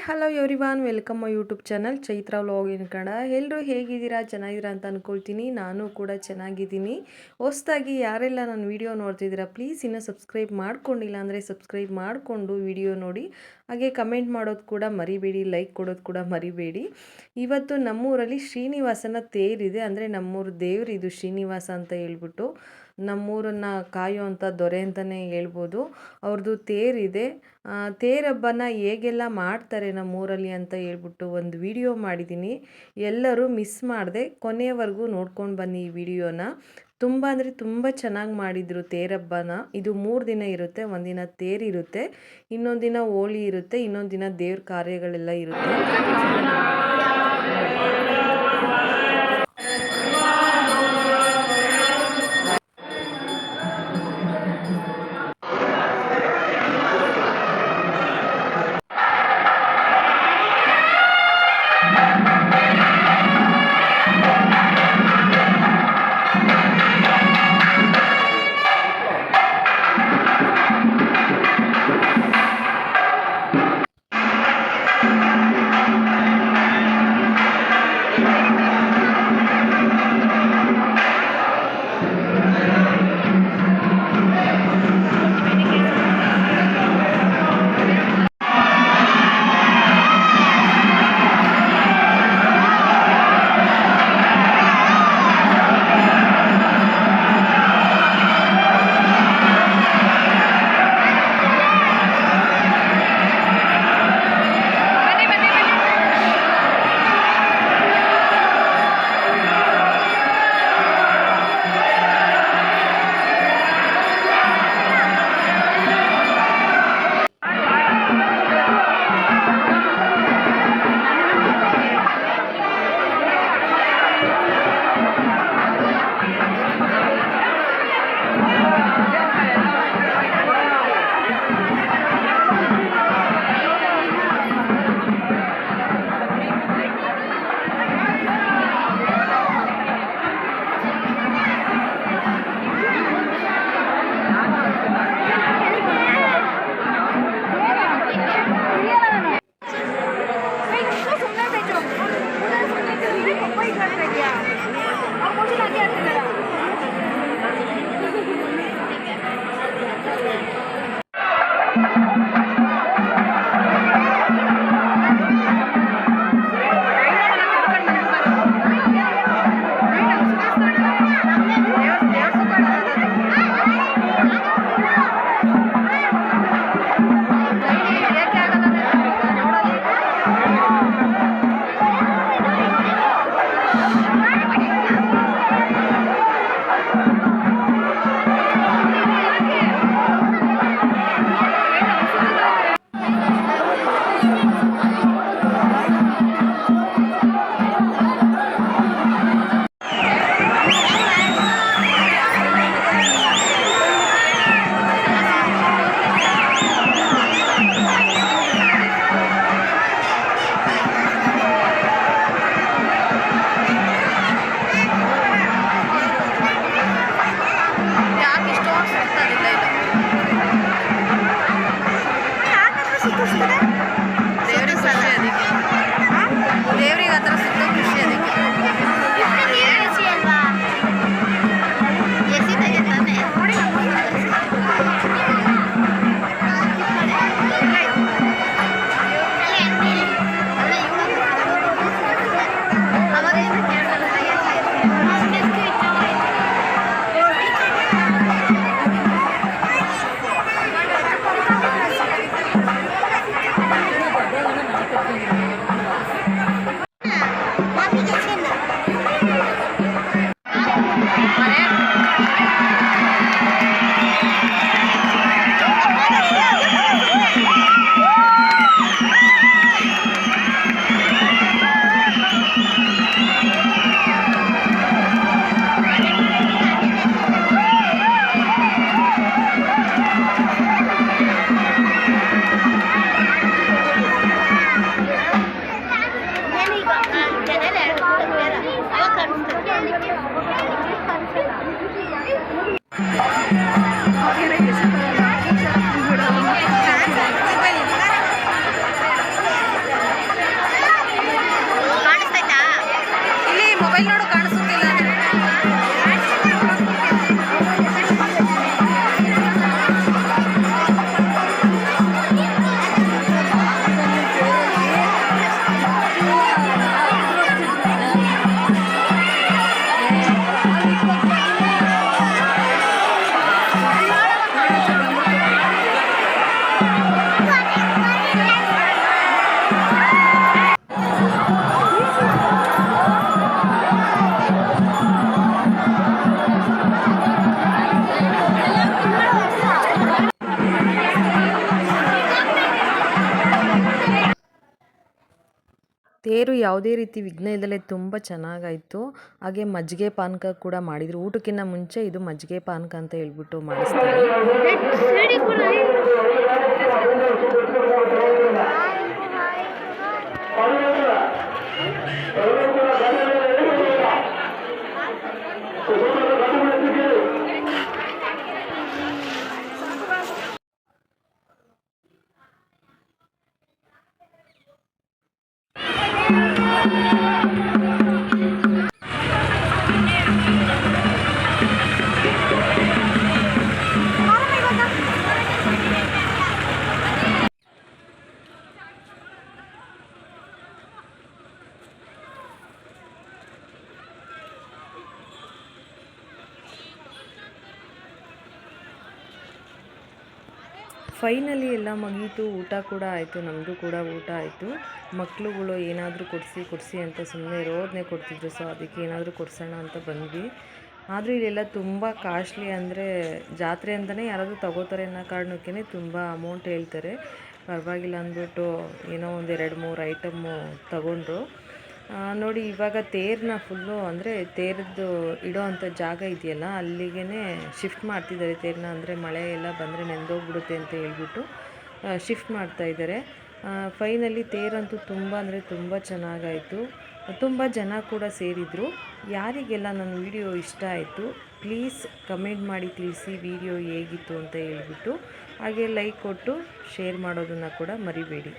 Hi hello everyone welcome my YouTube channel Chaitra vlog ಇನ್ ಕನ್ನಡ. ಎಲ್ಲರೂ ಹೇಗಿದ್ದೀರಾ? ಚೆನ್ನಾಗಿದ್ದೀರಾ ಅಂತ ಅಂದ್ಕೊಳ್ತೀನಿ. ನಾನು ಕೂಡ ಚೆನ್ನಾಗಿದ್ದೀನಿ. ಹೊಸದಾಗಿ ಯಾರೆಲ್ಲ ನನ್ನ ವಿಡಿಯೋ ನೋಡ್ತಿದ್ದೀರಾ ಪ್ಲೀಸ್ ಇನ್ನೂ ಸಬ್ಸ್ಕ್ರೈಬ್ ಮಾಡ್ಕೊಂಡಿಲ್ಲ ಅಂದರೆ ಸಬ್ಸ್ಕ್ರೈಬ್ ಮಾಡಿಕೊಂಡು ವಿಡಿಯೋ ನೋಡಿ. ಹಾಗೆ ಕಮೆಂಟ್ ಮಾಡೋದು ಕೂಡ ಮರಿಬೇಡಿ, ಲೈಕ್ ಕೊಡೋದು ಕೂಡ ಮರಿಬೇಡಿ. ಇವತ್ತು ನಮ್ಮೂರಲ್ಲಿ ಶ್ರೀನಿವಾಸನ ತೇರಿದೆ. ಅಂದರೆ ನಮ್ಮೂರು ದೇವರು ಇದು ಶ್ರೀನಿವಾಸ ಅಂತ ಹೇಳ್ಬಿಟ್ಟು ನಮ್ಮೂರನ್ನು ಕಾಯುವಂಥ ದೊರೆ ಅಂತಲೇ ಹೇಳ್ಬೋದು. ಅವ್ರದ್ದು ತೇರಿದೆ. ತೇರು ಹಬ್ಬನ ಹೇಗೆಲ್ಲ ಮಾಡ್ತಾರೆ ನಮ್ಮೂರಲ್ಲಿ ಅಂತ ಹೇಳ್ಬಿಟ್ಟು ಒಂದು ವಿಡಿಯೋ ಮಾಡಿದ್ದೀನಿ. ಎಲ್ಲರೂ ಮಿಸ್ ಮಾಡದೆ ಕೊನೆಯವರೆಗೂ ನೋಡ್ಕೊಂಡು ಬನ್ನಿ ಈ ವಿಡಿಯೋನ. ತುಂಬ ಅಂದರೆ ತುಂಬ ಚೆನ್ನಾಗಿ ಮಾಡಿದರು ತೇರಬ್ಬನ. ಇದು 3 ದಿನ ಇರುತ್ತೆ. ಒಂದಿನ ತೇರಿರುತ್ತೆ, ಇನ್ನೊಂದು ದಿನ ಹೋಳಿ ಇರುತ್ತೆ, ಇನ್ನೊಂದು ದಿನ ದೇವ್ರ ಕಾರ್ಯಗಳೆಲ್ಲ ಇರುತ್ತೆ. ತೇರು ಯಾವುದೇ ರೀತಿ ವಿಘ್ನ ಇಲ್ಲದಲೇ ತುಂಬ ಚೆನ್ನಾಗಾಯಿತು. ಹಾಗೆ ಮಜ್ಜಿಗೆ ಪಾನಕ ಕೂಡ ಮಾಡಿದರು. ಊಟಕ್ಕಿಂತ ಮುಂಚೆ ಇದು ಮಜ್ಜಿಗೆ ಪಾನಕ ಅಂತ ಹೇಳ್ಬಿಟ್ಟು ಮಾಡಿಸ್ತಾರೆ. ಫೈನಲಿ ಎಲ್ಲ ಮುಗೀತು. ಊಟ ಕೂಡ ಆಯಿತು, ನಮ್ಮದು ಕೂಡ ಊಟ ಆಯಿತು. ಮಕ್ಳುಗಳು ಏನಾದರೂ ಕೊಡಿಸಿ ಅಂತ ಸುಮ್ಮನೆ ರೋದನೆ ಕೊಡ್ತಿದ್ರು. ಸೊ ಅದಕ್ಕೆ ಏನಾದರೂ ಕೊಡ್ಸೋಣ ಅಂತ ಬಂದ್ವಿ. ಆದರೂ ಇಲ್ಲೆಲ್ಲ ತುಂಬ ಕಾಸ್ಟ್ಲಿ, ಅಂದರೆ ಜಾತ್ರೆ ಅಂತಲೇ ಯಾರಾದರೂ ತಗೋತಾರೆ ಅನ್ನೋ ಕಾರಣಕ್ಕೇ ತುಂಬ ಅಮೌಂಟ್ ಹೇಳ್ತಾರೆ. ಪರವಾಗಿಲ್ಲ ಅಂದ್ಬಿಟ್ಟು ಏನೋ ಒಂದು 2-3 ಐಟಮ್ಮು ತಗೊಂಡ್ರು. ನೋಡಿ ಇವಾಗ ತೇರನ್ನ ಫುಲ್ಲು, ಅಂದರೆ ತೇರದ್ದು ಇಡೋ ಅಂಥ ಜಾಗ ಇದೆಯಲ್ಲ ಅಲ್ಲಿಗೆ ಶಿಫ್ಟ್ ಮಾಡ್ತಿದ್ದಾರೆ ತೇರನ್ನ. ಅಂದರೆ ಮಳೆ ಎಲ್ಲ ಬಂದರೆ ನೆಂದೋಗ್ಬಿಡುತ್ತೆ ಅಂತ ಹೇಳ್ಬಿಟ್ಟು ಶಿಫ್ಟ್ ಮಾಡ್ತಾಯಿದ್ದಾರೆ. ಫೈನಲಿ ತೇರಂತೂ ತುಂಬ ಅಂದರೆ ತುಂಬ ಚೆನ್ನಾಗಾಯಿತು. ತುಂಬ ಜನ ಕೂಡ ಸೇರಿದರು. ಯಾರಿಗೆಲ್ಲ ನನ್ನ ವಿಡಿಯೋ ಇಷ್ಟ ಆಯಿತು ಪ್ಲೀಸ್ ಕಮೆಂಟ್ ಮಾಡಿ ತಿಳಿಸಿ ವಿಡಿಯೋ ಹೇಗಿತ್ತು ಅಂತ ಹೇಳ್ಬಿಟ್ಟು. ಹಾಗೆ ಲೈಕ್ ಕೊಟ್ಟು ಶೇರ್ ಮಾಡೋದನ್ನು ಕೂಡ ಮರಿಬೇಡಿ.